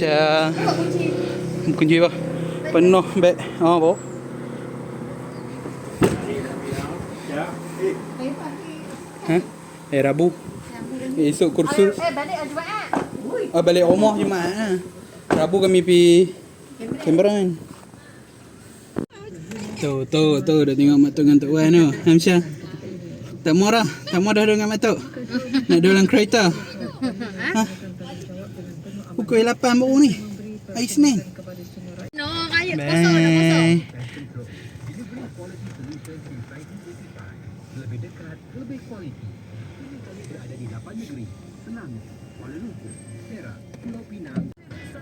Macam kunci apa? Penuh beg. Bawa. Ha? Rabu. Esok kursus. Balik Jumaat. Balik rumah Jumaat. Rabu kami pergi Cameron. Tu dah tengok mak tu dengan Tok Wan tu. Hamsyah. Tak marah dengan mak tu. Nak dalam kereta. Ha? Pukul 8 baru ni. Hari Senin. No, raya kosong dah kosong.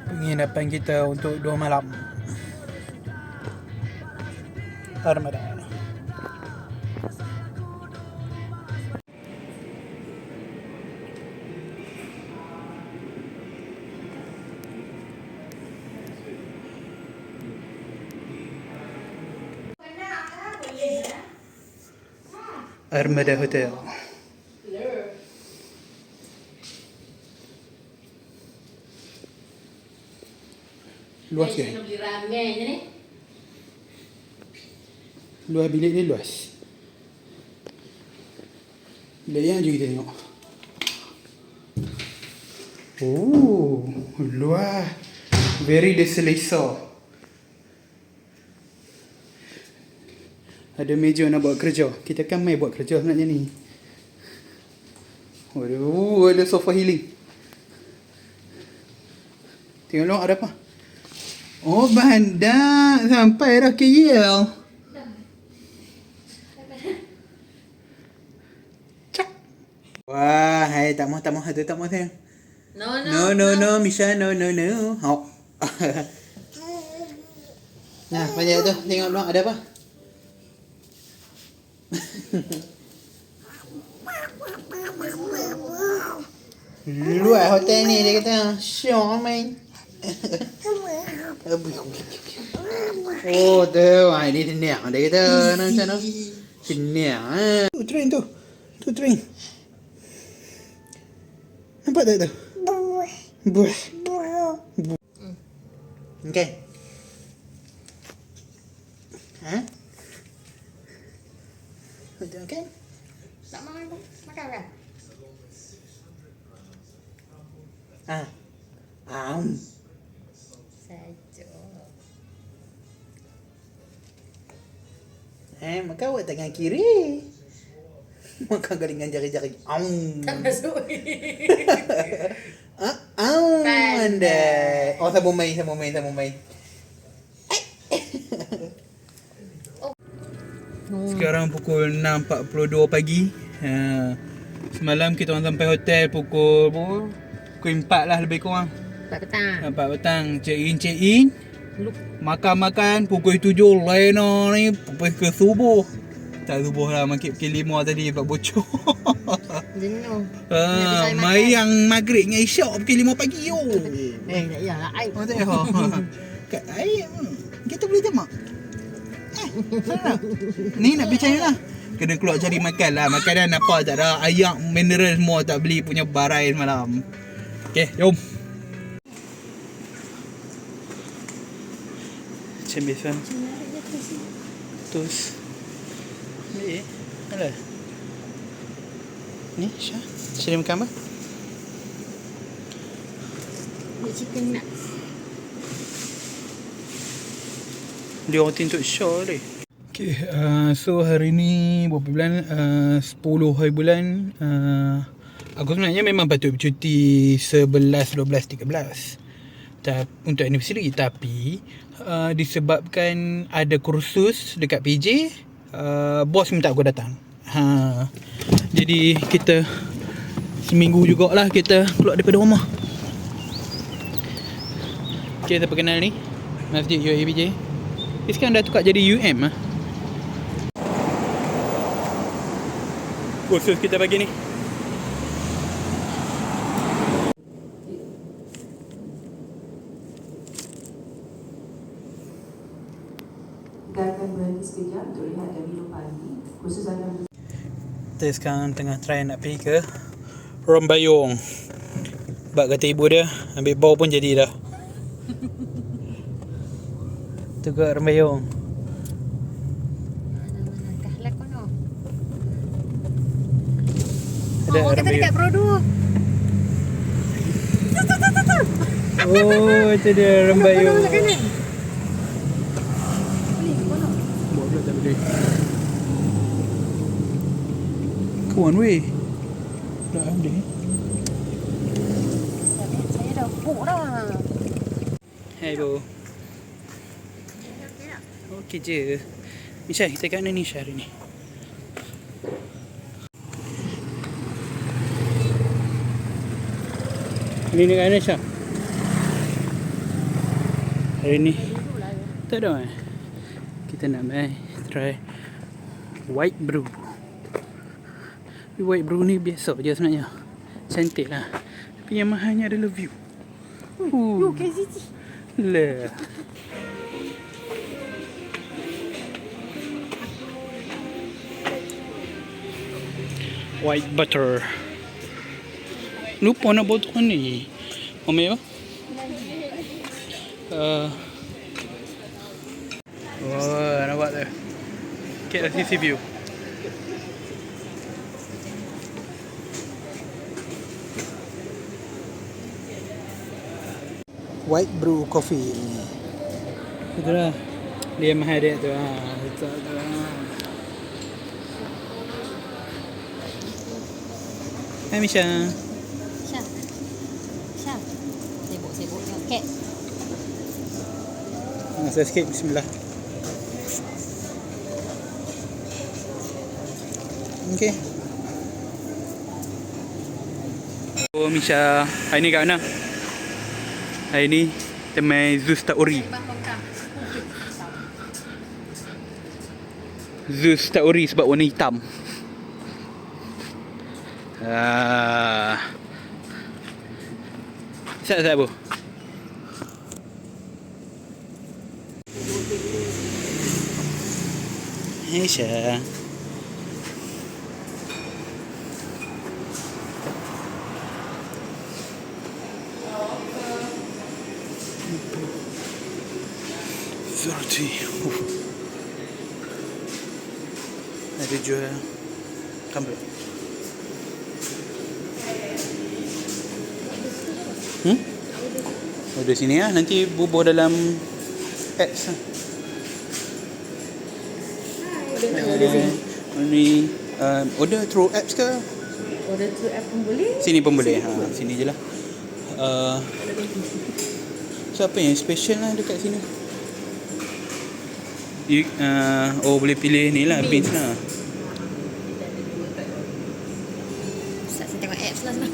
Penginapan kita untuk 2 malam. Armada. Armada Hotel. Luas ke? Luas bilik ni luas. Bilik yang je kita tengok. Oh, luas. Very selesa. Ada meja nak buat kerja. Kita kan main buat kerja sebenarnya ni. Waduh, ada sofa healing. Tengok ada apa? Oh, bandar. Sampai dah KL. Cak. Wah, hai tak mau sayang. No, Misha, no. Hok. Nah, banyak tu. Tengok dulu ada apa? Luar hotel ni dia kata syok main. Oh tu, ini tenang dia kata nak macam mana? Tenang. Tu train. Nampak tak tu? Buh. Okey. Ha? Betul kan? Tak makan tu. Makan kan? Saja. Makan awak tangan kiri. Makan dengan jari-jari. Tak masuk. Pandai. Oh, sabun main. Sekarang pukul 6.42 pagi. Semalam kita orang sampai hotel pukul 4 lah lebih kurang. 4 petang. Check in. Makan pukul 7. Lena ni ke subuh. Tak subuh lah, makin pukul 5 tadi sebab bocor. Jenuh. Mayang maghrib dengan isyak pukul 5 pagi. Nak lah air. Kat air. Kita boleh temak. Ni nak pergi lah. Kena keluar cari makan lah. Makanan apa tak ada. Ayak, mineral semua tak beli punya barai semalam. Okay, jom. Macam biasa. Terus. Alah. Ni, Syah. Syah makan apa? Chicken nuts. Dia orang untuk show ni. Okay, so hari ni berapa bulan? 10 hari bulan. Aku sebenarnya memang patut bercuti 11, 12, 13 untuk anniversary. Tapi disebabkan ada kursus dekat PJ, bos minta aku datang. Jadi kita seminggu jugalah kita keluar daripada rumah. Okay, kita perkenal ni Masjid UAPJ. Ini sekarang dah tukar jadi UM. Kursus kita pagi ni. Kita akan berhenti sekejap untuk lihat Jamil pagi. Khusus akan Kita sekarang tengah try nak pergi ke Rombayung. Bak kata ibu dia, ambil bau pun jadi dah. tu kat Rembayong. Langkah kono. Ada Oh, kita Rembayong. dekat Brodo. Oh, itu dia Rembayong. Kono kanan. Buat pula tak boleh. Ke one way. Tak ada. Saya dah puk dah. Hai Bo. Okey je. Misha, kita kat mana ni Syah hari ni? Ni dekat mana Syah? Hari ni tak ada eh. Kita nak mai try white brew. White brew ni biasa je sebenarnya. Cantik lah. Tapi yang mahalnya adalah view. Yo, KCT. Lah. White butter. Lupa nak botol ni. Ambil apa? Oh, nampak tu. KLCC view. White brew coffee. Itulah. Dia mahal dia tu. Betul tu. Hai Misha. Syah. Syah. Sibuk-sibuk tengok cat. Saya sikit, bismillah. Okey. Oh Misha, hari ni kat mana? Hari ni kita main Zeus Tauri. Zeus Tauri sebab warna hitam. Siap-siap Bu. Aisyah. Ada jual tumbler. Order sini lah. Nanti bubuh dalam apps lah. Ni order through apps ke? Order through app pun boleh. Sini pun boleh. Sini je lah. So apa yang special lah dekat sini? Boleh pilih ni lah, beans lah. Saya tengok apps lah senang.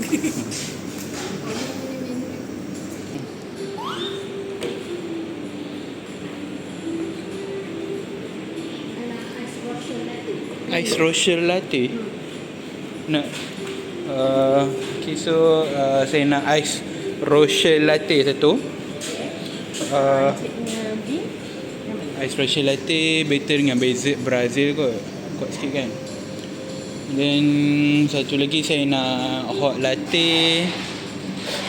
Ice rocher latte. Nak okay, so saya nak ice rocher latte satu. Ice rocher latte better dengan Brazil kot. Kuat sikit kan. Then satu lagi saya nak hot latte.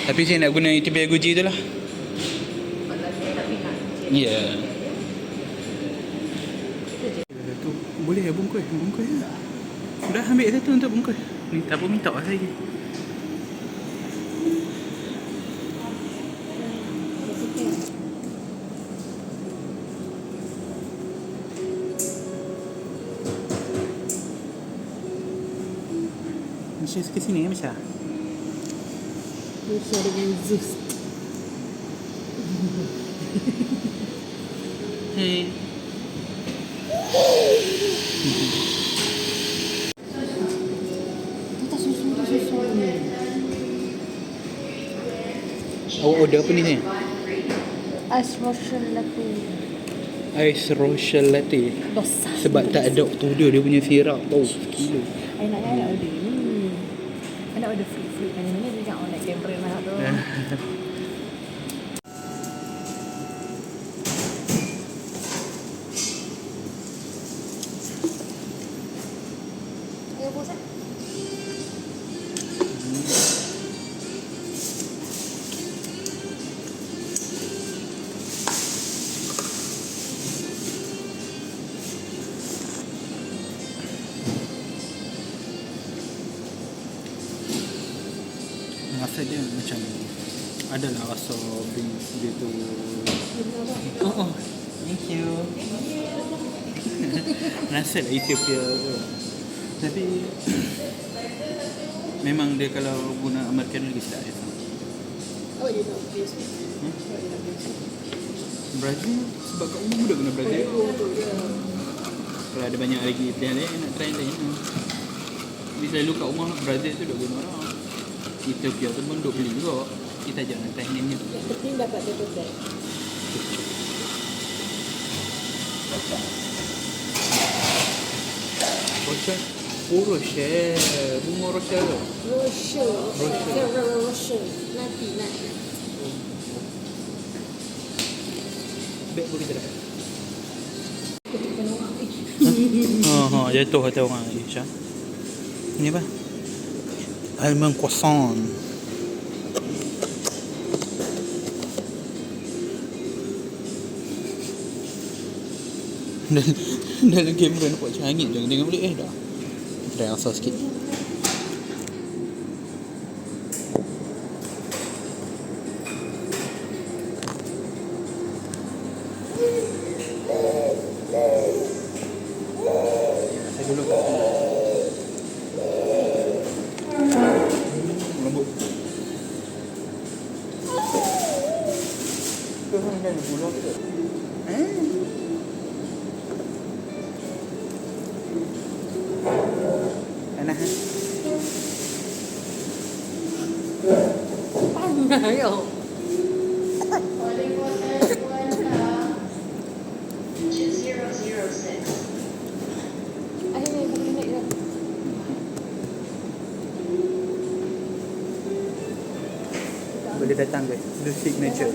Tapi saya nak guna Ethiopia Guji tu lah. Ya. Yeah. Tu boleh ya bungkus lah. Dah ambil satu untuk bungkus. Ni tak apa minta lah saya. Masya ke sini ya Masya. Masya dengan Zeus. Hey. Kita susu. Awak order apa ni ni? Ice rocher latte. Ice rocher latte. Dosa. Sebab tak ada oktober dia punya sirap tau. Sekilo. I nak order ni. I nak order fruit macam ni. Dia jangan order camera mana tu. Ya, bos. adalah rasa dia tu. Oh, thank you. Rasa lah Ethiopia tu. Tapi memang dia kalau guna American lagi sedap dia. Oh, you know, please. Brazil sebab kat rumah budak guna Brazil. Kalau ada banyak lagi pilihan lain nak try lain. Tapi selalu kat rumah Brazil tu duk guna orang. Ethiopia tu pun duk beli juga. Kita jangan nak try ni. Yang penting dapat dia betul. Rochelle. Oh, Rochelle. Bunga Rochelle tu. Rochelle. Nanti. Beg pun kita dapat. Kena orang. Jatuh kata orang Isha. Ni apa? Almond croissant. Dalam kamera nampak macam angin. Jangan tengok balik dah. Try rasa sikit. Saya dulu kat lembut. Tu kan ada gula ke? Enak kan? Pandai yo. Boleh datang ke? The signature.